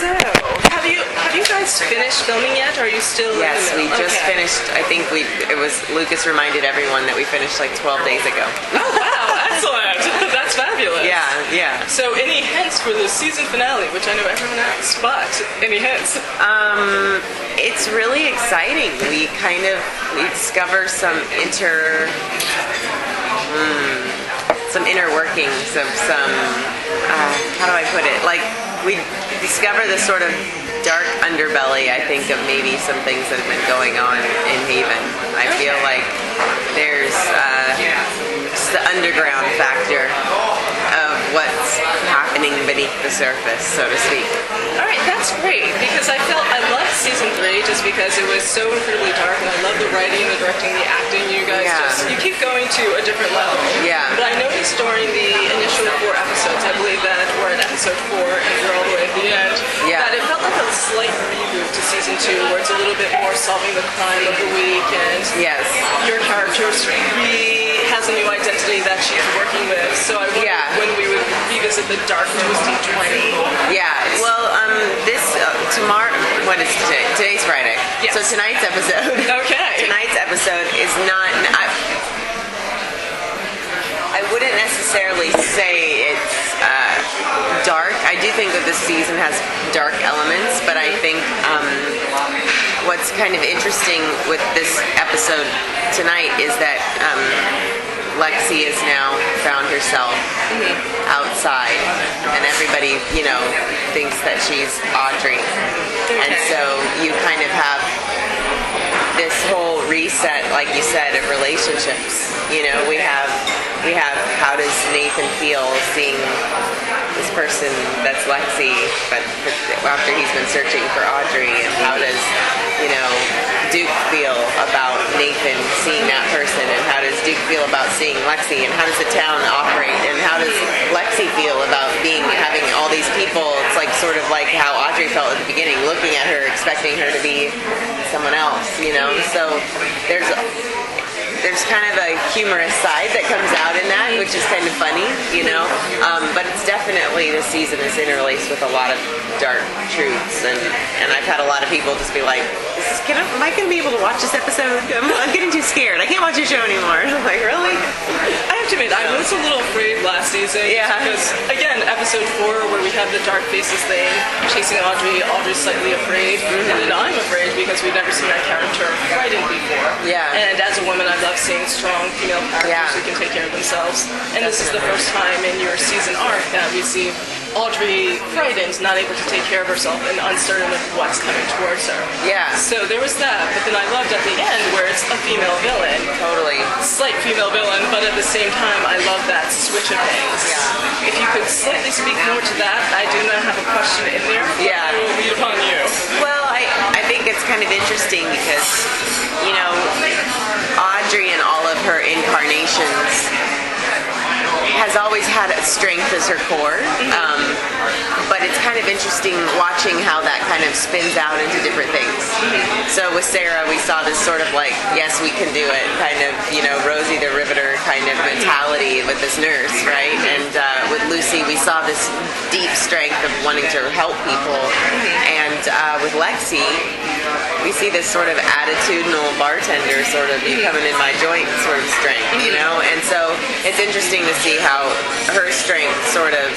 So, have you guys finished filming yet, or are you still Yes, in the we middle? just finished. I think Lucas reminded everyone that we finished like 12 days ago. Oh, wow, excellent. That's fabulous. Yeah. So, any hints for the season finale, which I know everyone asks, but any hints? It's really exciting. We discover some inner workings of some, how do I put it? Like, we discover this sort of dark underbelly, I think, of maybe some things that have been going on in Haven. I feel like there's just the underground factor of what's happening beneath the surface, so to speak. All right, that's great, because I loved season 3 just because it was so incredibly dark, and I love the writing, the directing, the acting. You guys you keep going to a different level. Yeah. But I noticed during the initial 4 episodes, I believe that we're at episode 4 and we're all the way at the end, that it felt like a slight reboot to season 2, where it's a little bit more solving the crime of the week, and your character has a new identity that she's working with. So I wonder when we would revisit the dark, twisty 20. Yeah. Well, tomorrow. What is today? Today's Friday. Yes. So tonight's episode. Okay. Tonight's episode is not. I wouldn't necessarily say it's dark. I do think that this season has dark elements, but I think what's kind of interesting with this episode tonight is that Lexi has now found herself outside, and everybody, thinks that she's Audrey. And so you kind of have this whole reset, like you said, of relationships. We have how does Nathan feel seeing this person that's Lexi, but after he's been searching for Audrey, and how does Duke feel about Nathan seeing that person, and how does Duke feel about seeing Lexi, and how does the town operate, and how does Lexi feel about having all these people? It's like sort of like how Audrey felt at the beginning, looking at her, expecting her to be someone else, So there's kind of a humorous side that comes out in that, which is kind of funny, but it's definitely, this season is interlaced with a lot of dark truths, and I've had a lot of people just be like, am I going to be able to watch this episode? I'm getting too scared. I can't watch your show anymore. I'm like, really? I have to admit, I was a little afraid last season. Yeah. Because, again, episode 4, where we have the dark faces thing, chasing Audrey's slightly afraid, and then I'm afraid because we've never seen that character frightened before. Yeah. And as a woman, I love seeing strong female characters who can take care of themselves. And this is the first time in your season arc that we see Audrey frightened, not able to take care of herself, and uncertain of what's coming towards her. Yeah. So there was that, but then I loved at the end where it's a female villain. Totally. Slight female villain, but at the same time, I love that switch of things. Yeah. If you could slightly speak more to that, I do not have a question in there. Yeah. I will lead upon you. Well, I think it's kind of interesting because, Audrey and all of her incarnations has always had a strength as her core, but it's kind of interesting watching how that kind of spins out into different things. So with Sarah, we saw this sort of like, yes, we can do it, kind of, Rosie the Riveter kind of mentality with this nurse, right? And with Lucy, we saw this deep strength of wanting to help people. And with Lexi, we see this sort of attitudinal bartender sort of, you coming in my joint sort of strength, And so it's interesting to see how her strength sort of,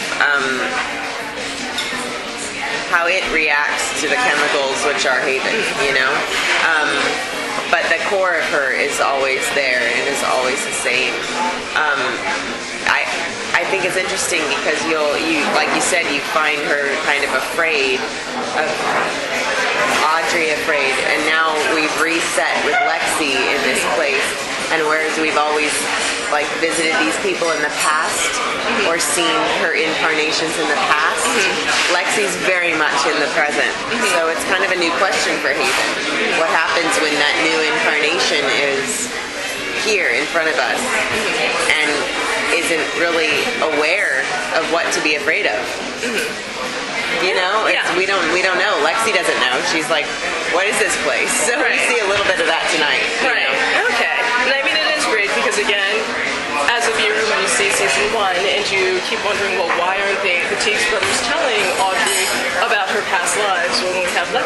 how it reacts to the chemicals, which are Haven, but the core of her is always there and is always the same. I think it's interesting because you like you said, you find her kind of afraid of Audrey, and now we've reset with Lexi in this place, and whereas we've always visited these people in the past or seen her incarnations in the past, Lexi's very much in the present. So it's kind of a new question for Haven. What happens when that new incarnation is here in front of us and isn't really aware of what to be afraid of? We don't know. Lexi doesn't know. She's like, what is this place? So we see a little bit of that tonight. Right. Okay. And I mean, it is great because, again, as a viewer, when you see season 1 and you keep wondering, well, why aren't the Teagues brothers telling Audrey about her past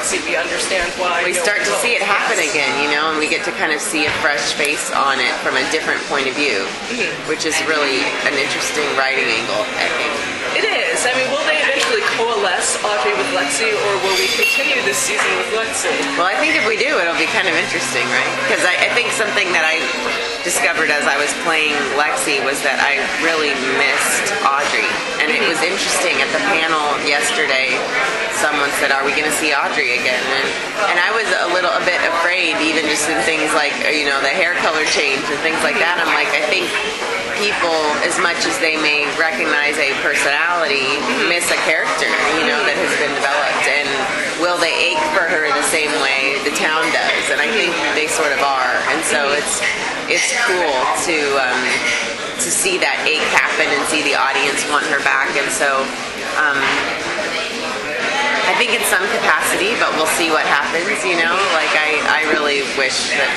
Lexi, we understand why. We start to see it happen again, and we get to kind of see a fresh face on it from a different point of view, which is really an interesting writing angle, I think. It is. I mean, will they eventually coalesce Audrey with Lexi, or will we continue this season with Lexi? Well, I think if we do, it'll be kind of interesting, right? Because I think something that I discovered as I was playing Lexi was that I really missed Audrey. And it was interesting at the panel yesterday, someone said, "Are we going to see Audrey again?" And I was a bit afraid, even just in things like, the hair color change and things like that. I'm like, I think people, as much as they may recognize a personality, miss a character, that has been developed. And will they ache for her the same way the town does? And I think they sort of are. And so it's cool to see that ache happen and see the audience want her back. And so I think in some capacity, but we'll see what happens, Like, I really wish that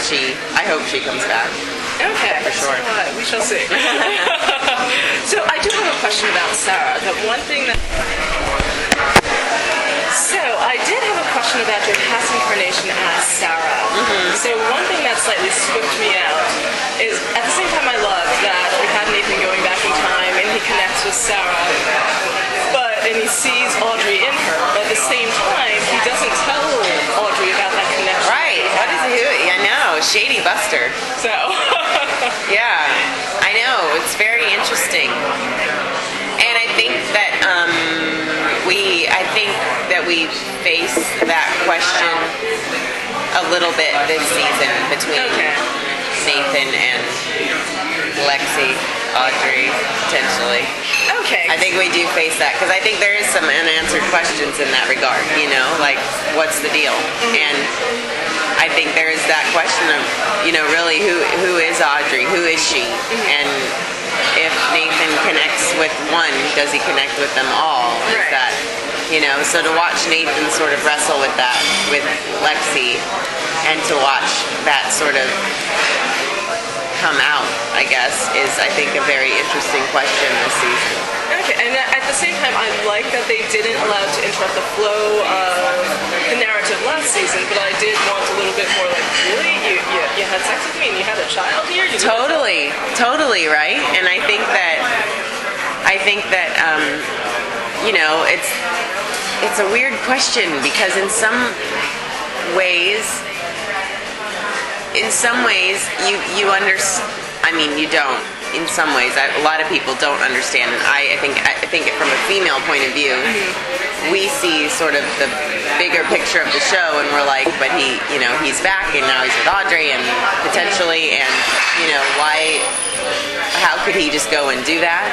I hope she comes back. Okay. For sure. We shall see. So I do have a question about Sarah. So I did have a question about your past incarnation as Sarah. So one thing that slightly spooked me out is, at the same time, I love that we had Nathan going back in time and he connects with Sarah, and he sees Audrey in her, but at the same time, he doesn't tell Audrey about that connection. Right. What is he doing? I know. Shady Buster. So. Yeah, I know. It's very interesting. And I think that we face that question a little bit this season between Nathan and Lexi, Audrey, potentially. Okay. I think we do face that because I think there is some unanswered questions in that regard, like what's the deal? And I think there is that question of, really who is Audrey? Who is she? And if Nathan connects with one, does he connect with them all? Is that, so to watch Nathan sort of wrestle with that, with Lexi, and to watch that sort of come out, I guess, is, I think, a very interesting question this season. Okay, and at the same time, I like that they didn't allow it to interrupt the flow of the narrative last season, but I did want a little bit more like, really? You had sex with me and you had a child here? Totally, right? And I think that it's a weird question because in some ways you understand. I mean, you don't. In some ways, a lot of people don't understand, and I think it from a female point of view, we see sort of the bigger picture of the show, and we're like, but he's back, and now he's with Audrey, and potentially, and how could he just go and do that?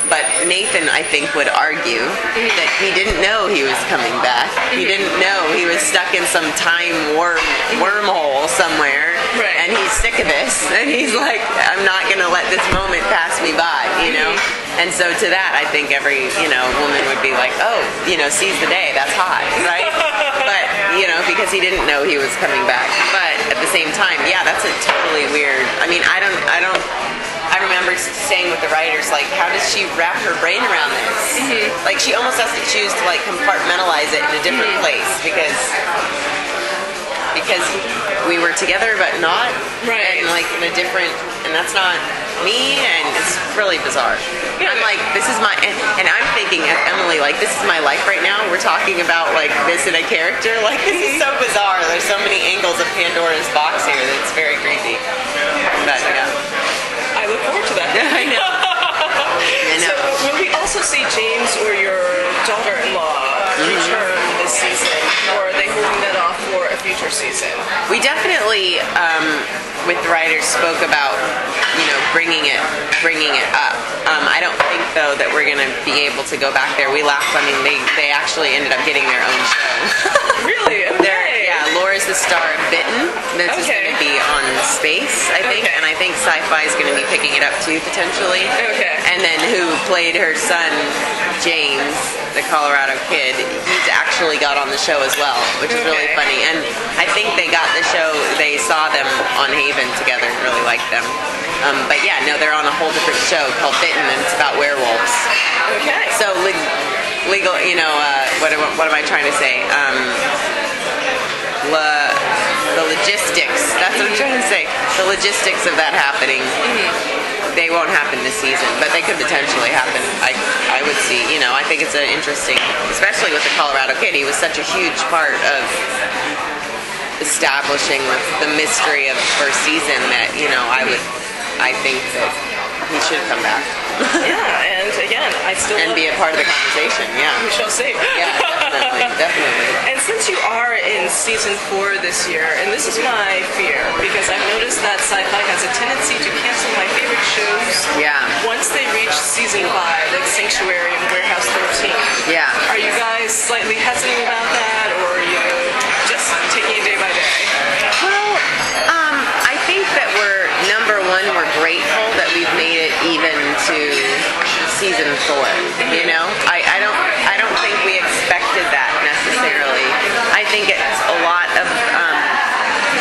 But Nathan, I think, would argue that he didn't know he was coming back. He didn't know he was stuck in some time wormhole somewhere, and he's sick of this, and he's like, I'm not going to let this moment pass me by, And so to that, I think every, woman would be like, oh, seize the day, that's hot, right? But, because he didn't know he was coming back. But at the same time, yeah, that's a totally weird, I remember saying with the writers, like, how does she wrap her brain around this? Like, she almost has to choose to, like, compartmentalize it in a different place because we were together but not, and like in a different, and that's not me, and it's really bizarre. I'm like, this is my, and I'm thinking, Emily, like, this is my life right now. We're talking about like this in a character, like this is so bizarre. There's so many angles of Pandora's box here that it's very creepy. But yeah, I look forward to that. I know. So will we also see James or your daughter-in-law return this season, or are they holding that off for a future season? We definitely, with the writers, spoke about bringing it up. I don't think though that we're going to be able to go back there. We laughed. I mean, they actually ended up getting their own show. Really? Okay. Laura's the star of Bitten. This is going to be on Space, I think, and I think Sci-Fi is going to be picking it up too potentially. Okay. And then who played her son, James, the Colorado kid, he's actually got on the show as well, which is really funny. And I think they got the show, they saw them on Haven together and really liked them. But yeah, no, they're on a whole different show called Bitten, and it's about werewolves. Okay. So legal, what am I trying to say? the logistics. That's what I'm trying to say. The logistics of that happening. They won't happen this season, but they could potentially happen. I would see. I think it's an interesting, especially with the Colorado Kid. He was such a huge part of establishing the mystery of the first season that I think that he should come back. Yeah, and again, I still and be a part of the conversation. Yeah, we shall see. Yeah, definitely. And since you are in season 4 this year, and this is my fear, because I've noticed that Sci-Fi has a tendency to cancel my favorite shows. Yeah. Once they reach season 5, like Sanctuary and Warehouse 13. Yeah. Are you guys slightly hesitant about that, or are you just taking it day by day? Well, I think that number one, we're grateful that we've made it even to season 4. I don't think we expected that necessarily. I think it's a lot of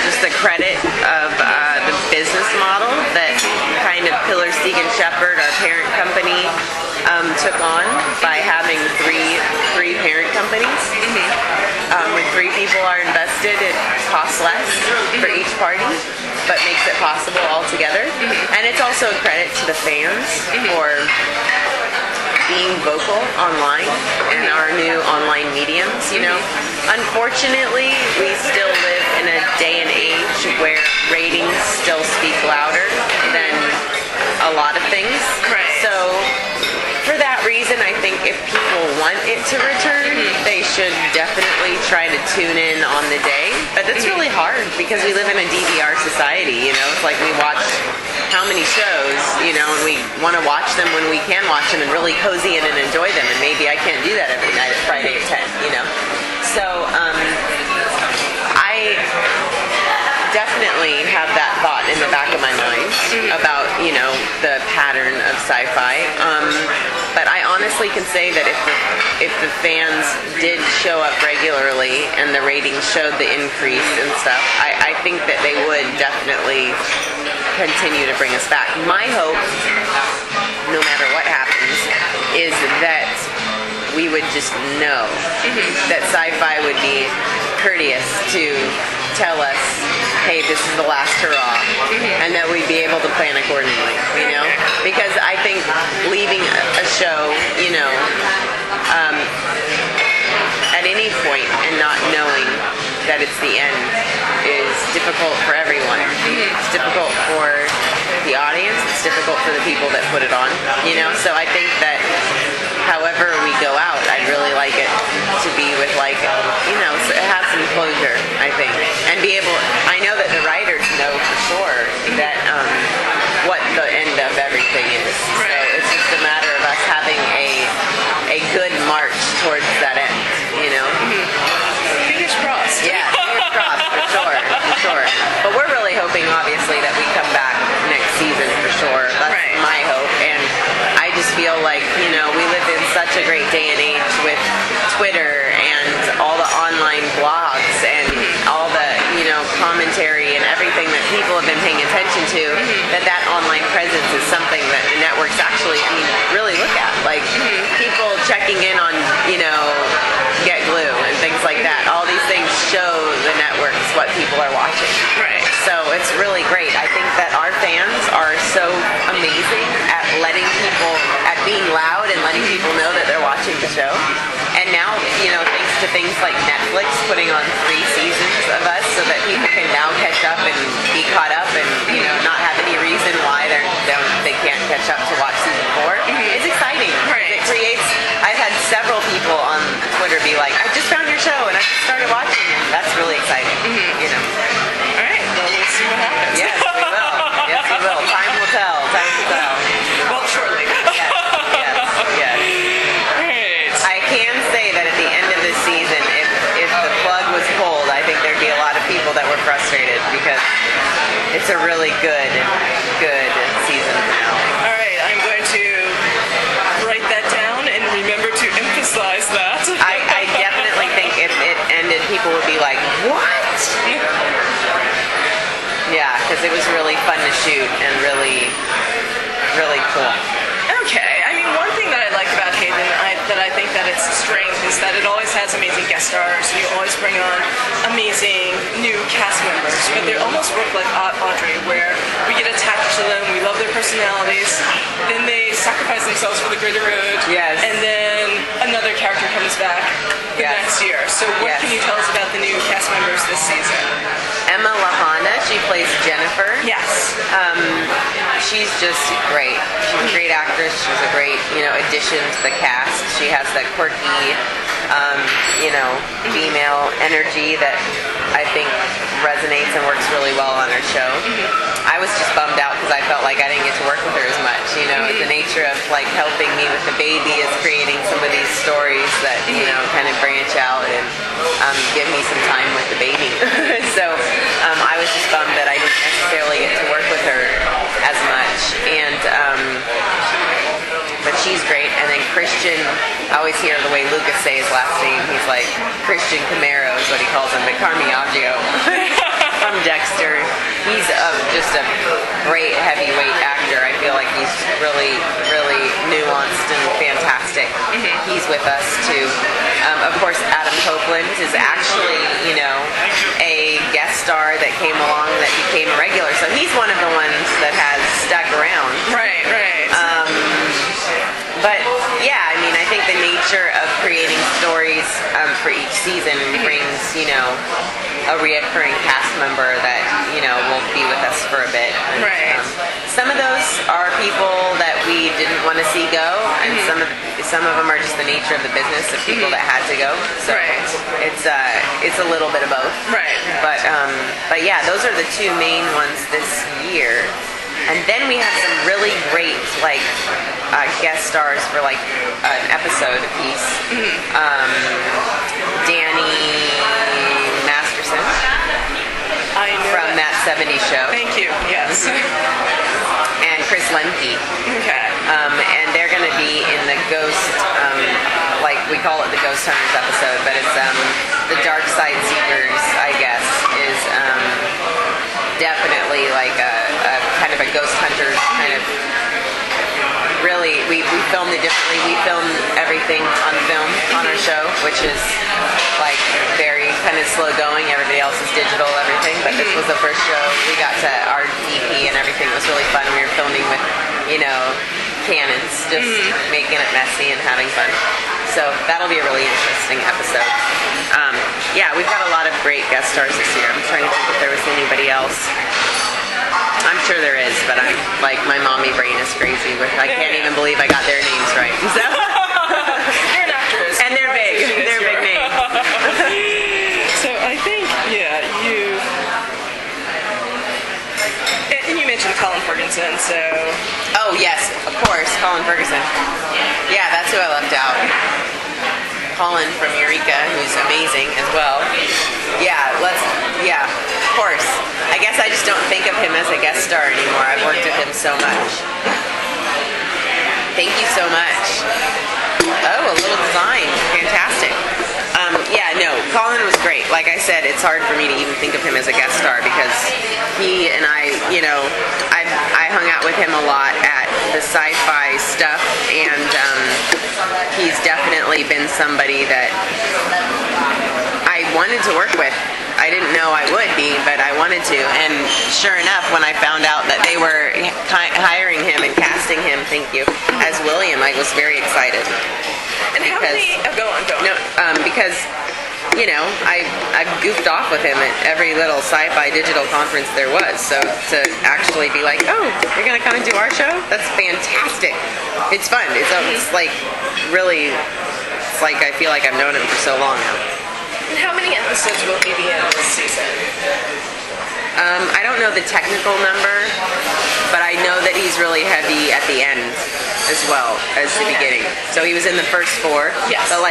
just the credit of the business model that kind of Pillar, Steig and Shepherd, our parent company, took on by having three parent companies. When 3 people are invested, it costs less for each party, but makes it possible altogether. And it's also a credit to the fans for being vocal online and our new online mediums. Unfortunately, we still live in a day and age where ratings still speak louder than a lot of things. Right. So for that reason, I think if people want it to return, they should definitely try to tune in on the day. But it's really hard because we live in a DVR society. It's like we watch how many shows, and we want to watch them when we can watch them and really cozy in and enjoy them. And maybe I can't do that every night at Friday at 10, So I definitely have that thought in the back of my mind about, the pattern of Sci-Fi. But I honestly can say that if the fans did show up regularly and the ratings showed the increase and stuff, I think that they would definitely continue to bring us back. My hope, no matter what happens, is that we would just know that Sci-Fi would be courteous to tell us, hey, this is the last hurrah, and that we'd be able to plan accordingly, Because I think leaving a show, at any point and not knowing that it's the end is difficult for everyone. It's difficult for the audience. It's difficult for the people that put it on, So I think that however we go out, I'd really like it to be with so it has some closure, I think. And be able, I know that the writers know for sure that what the end of everything is. So it's just a matter of us having a good march towards that end, Fingers crossed. Yeah, fingers crossed, for sure. But we're really hoping, obviously, that we come back next season for sure. That's my hope. And I just feel like, we live in such a great day and age with Twitter and all the online blogs and all the, commentary and everything that people have been paying attention to, that online presence is something that the networks actually, really look at. Like, people checking in on, Get Glue and things like that. All these things show the networks what people are watching. Right. So it's really great. I think that our fans are so amazing at being loud and letting people know that they're watching the show. And now, thanks to things like Netflix putting on 3 seasons of us so that people can now catch up and be caught up and, not have any reason why they can't catch up to watch season 4. It's exciting. Right. It creates, I've had several people on Twitter be like, I just found your show and I just started watching it. That's really exciting, All right, well, we'll see what happens. Yes, we will. Yes, we will. Time will tell. Well, shortly. Yes. Great. I can say that at the end of this season, if the plug was pulled, I think there'd be a lot of people that were frustrated because it's a really good season finale. All right, I'm going to write that down and remember to emphasize that. I definitely think if it ended, people would be like, what? Yeah, because it was really fun to shoot and really, really cool. Okay, one thing that I like about Haven, that I think that it's strength is that it always has amazing guest stars. You always bring on amazing new cast members, but they almost work like Audrey, where we get attached to them, we love their personalities, then they sacrifice themselves for the greater good, Yes. and then another character comes back the Yes. next year. So what Yes. can you tell us about the new cast members this season? Emma Lahana, she plays Jennifer. Yes. She's just great. She's a great actress. She's a great, addition to the cast. She has that quirky, female energy that I think resonates and works really well on her show. I was just bummed out because I felt like I didn't get to work with her as much. The nature of like helping me with the baby is creating some of these stories that kind of branch out and give me some time with the baby. So I was just bummed that I didn't necessarily get to work with her as much. And but she's great. And then Christian, I always hear the way Lucas say his last name. He's like Christian Camaro is what he calls him, but Carmiaggio from Dexter. He's just a great heavyweight actor. I feel like he's really, really nuanced and fantastic. He's with us too. Of course, Adam Copeland is actually, a guest star that came along that became a regular. So he's one of the ones that has stuck around. Right. But yeah, I think the nature of creating stories for each season brings, a reoccurring cast member that, will be with us for a bit. And, Right. some of those are people that we didn't want to see go, and some of them are just the nature of the business of people that had to go. So Right. it's a little bit of both. Right. But yeah, those are the two main ones this year. And then we have some really great guest stars for an episode apiece. Danny Masterson I know from That 70s Show, Thank you. Yes. and Chris Lemke. Okay. And they're going to be in the Ghost, we call it the Ghost Hunters episode, but it's the Dark Side Seekers, I guess, is definitely like a kind of a ghost hunters kind of. Really, we filmed it differently. We filmed everything on film on our show, which is very kind of slow going. Everybody else is digital, everything. But this was the first show. We got to our DP and everything. It was really fun. We were filming with, cannons, just making it messy and having fun. So that'll be a really interesting episode. Yeah, we've got a lot of great guest stars this year. I'm trying to think if there was anybody else. I'm sure there is, but I'm my mommy brain is crazy. I can't even believe I got their names right. So. You're an actress. And they're big. They're big names. So I think, you... And you mentioned Colin Ferguson, so... Oh, yes, of course, Colin Ferguson. Yeah, that's who I left out. Colin from Eureka, who's amazing as well. Yeah, of course. I guess I just don't think of him as a guest star anymore. I've worked with him so much. Thank you so much. Oh, a little design. Fantastic. Colin was great. Like I said, it's hard for me to even think of him as a guest star because he and I hung out with him a lot at the sci-fi stuff, and he's definitely been somebody that I wanted to work with. I didn't know I would be, but I wanted to. And sure enough, when I found out that they were hiring him and casting him, as William, I was very excited. And how many... Oh, go on. No, because... I've goofed off with him at every little sci-fi digital conference there was. So to actually be like, oh, you're going to come and do our show? That's fantastic. It's fun. It's really, I feel like I've known him for so long now. And how many episodes will he be in this season? I don't know the technical number, but I know that he's really heavy at the end as well as the beginning. So he was in the first 4. Yes. So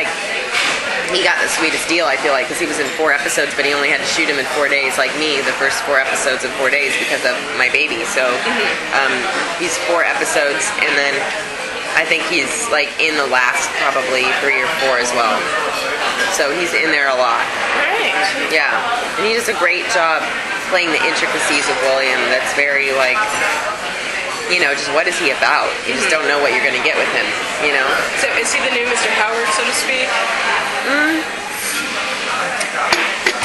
he got the sweetest deal, I feel like, because he was in 4 episodes, but he only had to shoot him in 4 days, like me, the first 4 episodes in 4 days because of my baby. So he's 4 episodes, and then I think he's in the last probably 3 or 4 as well. So he's in there a lot. Right. Yeah, and he does a great job playing the intricacies of William. That's very just what is he about? You just don't know what you're going to get with him, So is he the new Mr. Howard, so to speak?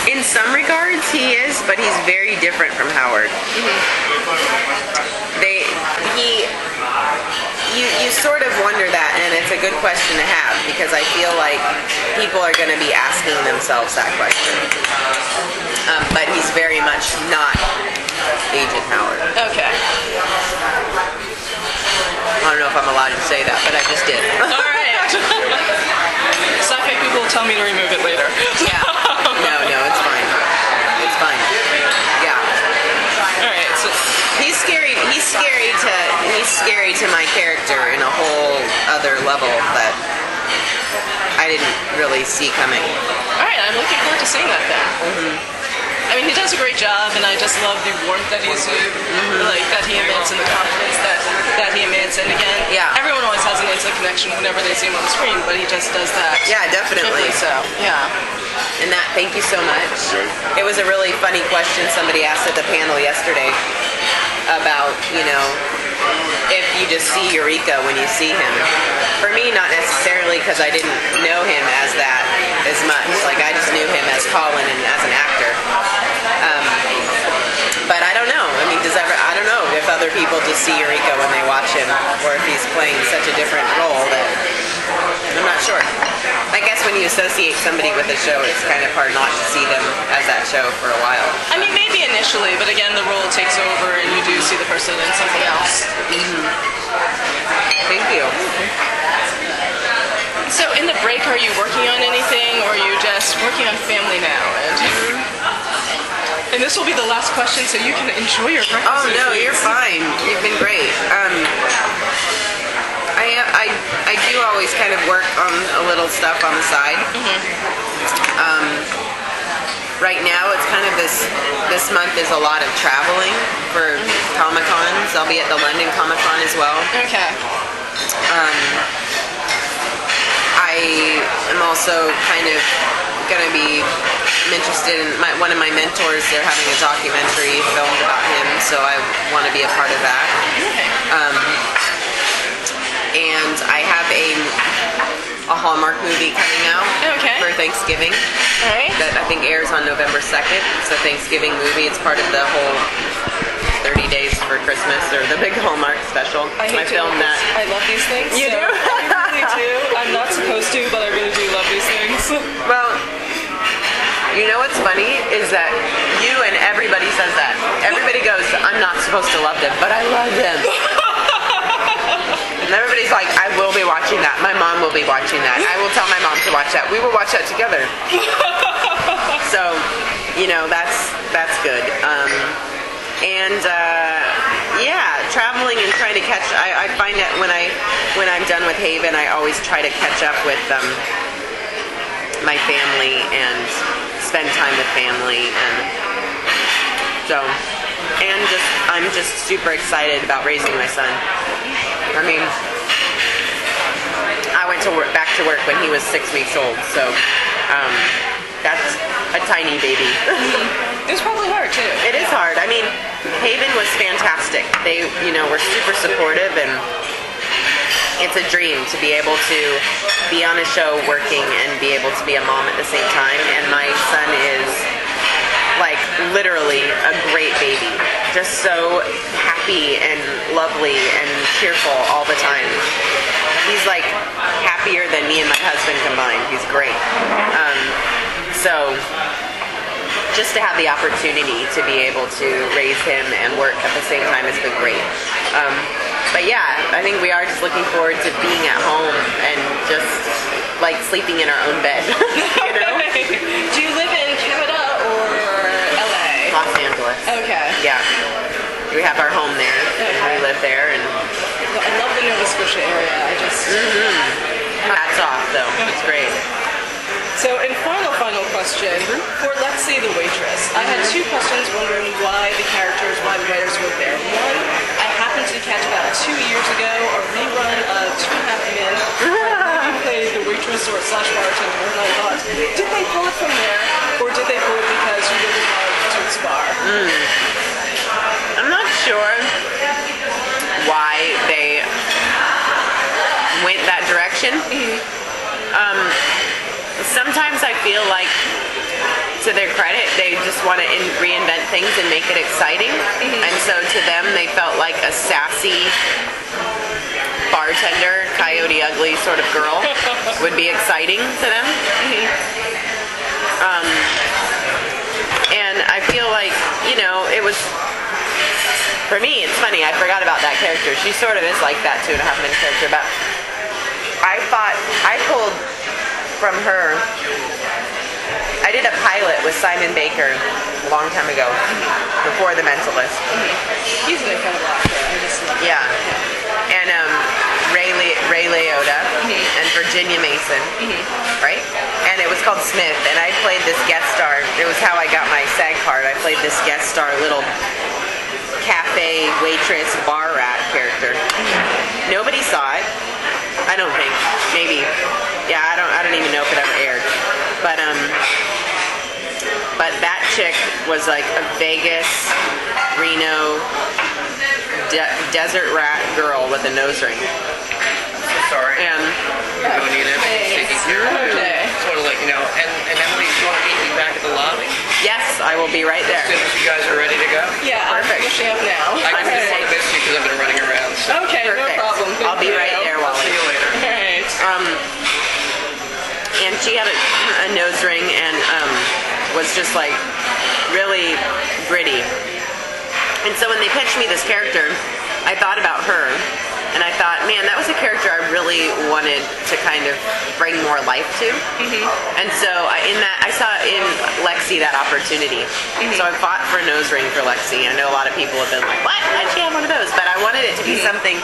In some regards, he is, but he's very different from Howard. You sort of wonder that, and it's a good question to have, because I feel like people are going to be asking themselves that question. But he's very much not Agent Howard. Okay. I don't know if I'm allowed to say that, but I just did. All right. Sci-fi people will tell me to remove it later. Yeah. No, it's fine. It's fine. Yeah. All right. So he's scary. He's scary to my character in a whole other level that I didn't really see coming. all right, I'm looking forward to seeing that then. I mean, he does a great job, and I just love the warmth that he's like that he emits and the confidence that he emits. And again, Yeah. everyone always has an instant connection whenever they see him on the screen, but he just does that. Yeah, definitely. So, yeah. And that, thank you so much. It was a really funny question somebody asked at the panel yesterday about, if you just see Eureka when you see him. For me, not necessarily, because I didn't know him as that as much. Like, I just knew him as Colin and as an actor. But I don't know. I mean, I don't know if other people just see Eureka when they watch him, or if he's playing such a different role that I'm not sure. I guess when you associate somebody with a show, it's kind of hard not to see them as that show for a while. I mean, maybe initially, but again, the role takes over, and you do see the person in something else. Thank you. So, in the break, are you working on anything, or are you just working on family now? And this will be the last question, so you can enjoy your breakfast. Oh no, you're fine. You've been great. I do always kind of work on a little stuff on the side. Right now, it's kind of this month is a lot of traveling for Comic-Cons. I'll be at the London Comic-Con as well. Okay. I am also kind of going to be interested in one of my mentors. They're having a documentary filmed about him, so I want to be a part of that. And I have a Hallmark movie coming out for Thanksgiving. All right. That I think airs on November 2nd. It's a Thanksgiving movie. It's part of the whole 30 Days for Christmas, or the big Hallmark special. I filmed that. I love these things. You do? I really do. I'm not supposed to, but I really do love these things. Well, you know what's funny is that you and everybody says that. Everybody goes, I'm not supposed to love them, but I love them. And everybody's like, I will be watching that. My mom will be watching that. I will tell my mom to watch that. We will watch that together. So, that's good. Yeah, traveling and trying to catch. I find that when I'm done with Haven, I always try to catch up with my family and spend time with family, and so I'm just super excited about raising my son. I mean, I went back to work when he was 6 weeks old, so that's a tiny baby. It's probably hard too. It is hard. I mean, Haven was fantastic. They, were super supportive, and it's a dream to be able to be on a show working and be able to be a mom at the same time. And my son is like literally a great baby. Just so happy and lovely and cheerful all the time. He's like happier than me and my husband combined. He's great. So just to have the opportunity to be able to raise him and work at the same time has been great. But yeah, I think we are just looking forward to being at home and just like sleeping in our own bed. Do you live in Canada or LA? Los Angeles. Okay. Yeah. We have our home there, and we live there, and I love the Nova Scotia area. I just hats off though. It's great. So, in final question, for Let's See the Waitress, I had two questions wondering why the writers were there. One, I happened to catch about 2 years ago a rerun of 2.5 Men, where you played the waitress or / bartender, and I thought, did they pull it from there, or did they pull it because you really loved Toots Bar? I'm not sure why they went that direction. Sometimes I feel like, to their credit, they just want to reinvent things and make it exciting. And so to them, they felt like a sassy bartender, Coyote Ugly sort of girl would be exciting to them. And I feel like, it was, for me, it's funny, I forgot about that character. She sort of is like that 2.5 Minute character, but I pulled from her. I did a pilot with Simon Baker a long time ago, before The Mentalist. He's an incredible actor. I just love him. Yeah. And Ray Liotta and Virginia Mason, right? And it was called Smith, and I played this guest star. It was how I got my SAG card. I played this guest star little cafe waitress bar rat character. Nobody saw it. I don't think. Maybe. Yeah, I don't even know if it ever aired. But that chick was like a Vegas, Reno, desert rat girl with a nose ring. Sorry. And Nina taking care of you. Okay. Just want to let you know. And Emily, do you want to meet me back at the lobby? yes, I will be right there. As soon as you guys are ready to go? Yeah, Perfect. I'm finishing up now. I just Okay. want to miss you because I've been running around. So. Okay, Perfect. no problem. I'll be right there, See Wally. you later. All right. And she had a nose ring and was just like really gritty. And so when they pitched me this character, I thought about her, and I thought, man, that was a character I really wanted to kind of bring more life to. And so I saw in Lexi that opportunity. So I fought for a nose ring for Lexi. I know a lot of people have been like, what? Why'd she have one of those? But I wanted it to be something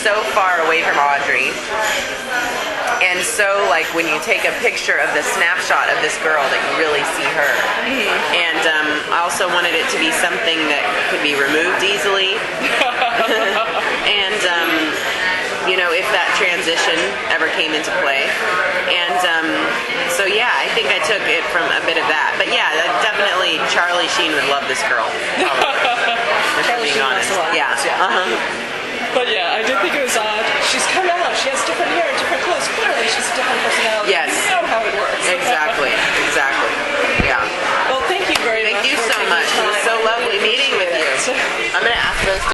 so far away from Audrey. And so, like, when you take a picture of the snapshot of this girl, that you really see her. And I also wanted it to be something that could be removed easily. And, if that transition ever came into play. And so, yeah, I think I took it from a bit of that. But, yeah, definitely Charlie Sheen would love this girl. If I'm being Sheen honest. loves a lot of Yeah. us, yeah. Uh-huh. But yeah, I did think it was odd. She's come out. She has different hair, different clothes. Clearly, she